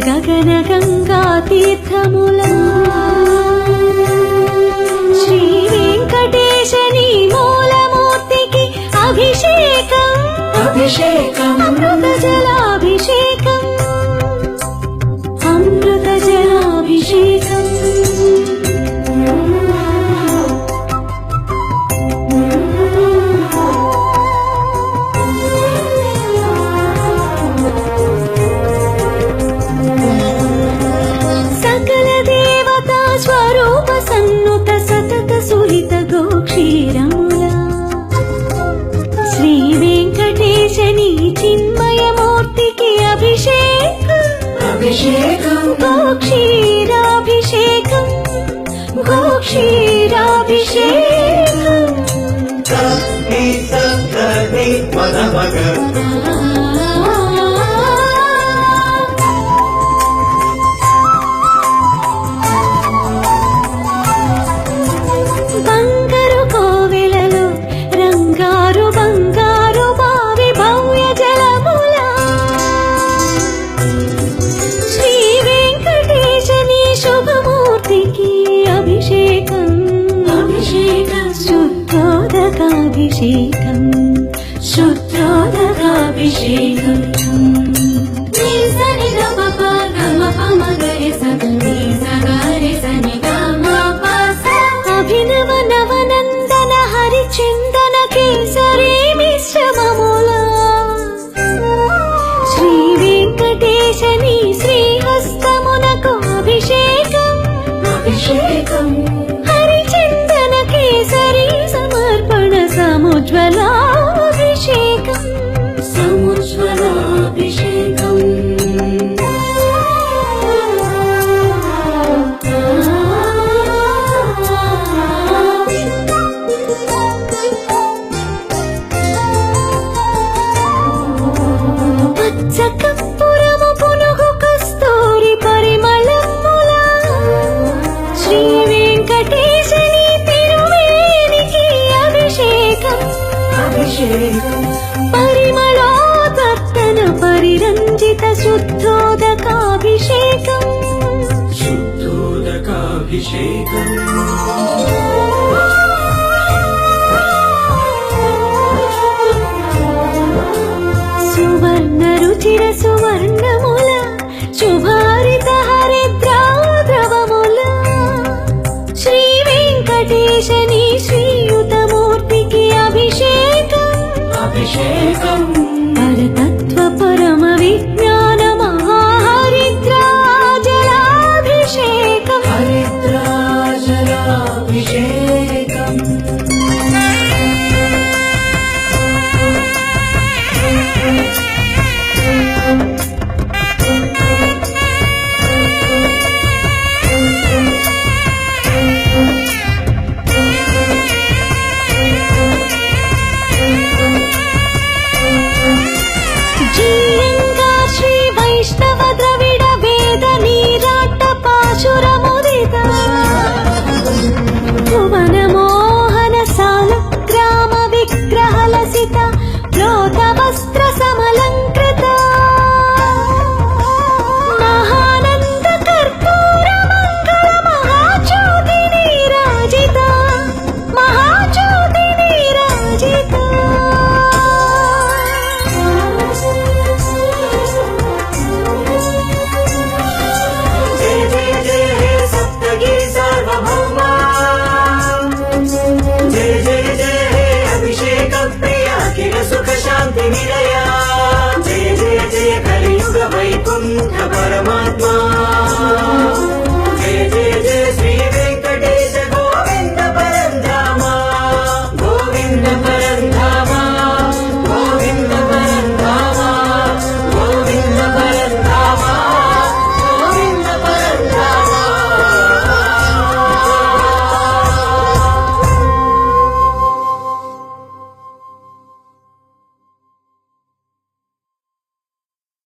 గగన గంగా తీర్థములా శ్రీ వెంకటేశని మూలమూర్తికి అభిషేకం అభిషేకం అమృత జలాభిషేకం అమృత జలాభిషేకం సకల దేవతా స్వరూప సన్నుత సతత సుహిత గోక్షీరములా శ్రీ వెంకటేశని చిన్మయమూర్తికి అభిషేకం అభిషేకం గోక్షీరాభిషేకం గోక్షీరాభిషేకం నీ సప్తని పదమగ బంగారు కోవెలలో రంగారు బంగారు బావి భవ్య జలములా శ్రీ వెంకటేశని శుభమూర్తికి అభిషేకం అభిషేకం శుద్ధోదకాభిషేకం శుద్ధోదకాభిషేకం అభినవ నవనందన హరిచందన కేసరి మిశ్రమములా శ్రీ వెంకటేశని శ్రీహస్తమునకు అభిషేకం అభిషేకం హరిచందన కేసరి సమర్పణ సముజ్వలాభిషేకం సముజ్వలాభిషేకం పచ్చ కర్పూరము పునుగు కస్తూరి పరిమళములా శ్రీ వెంకటేశని తిరుమేనికి అభిషేకం అభిషేకం పరిమళోదత్తన పరిరంజిత శుద్ధోదకాభిషేకం శుద్ధోదకాభిషేకం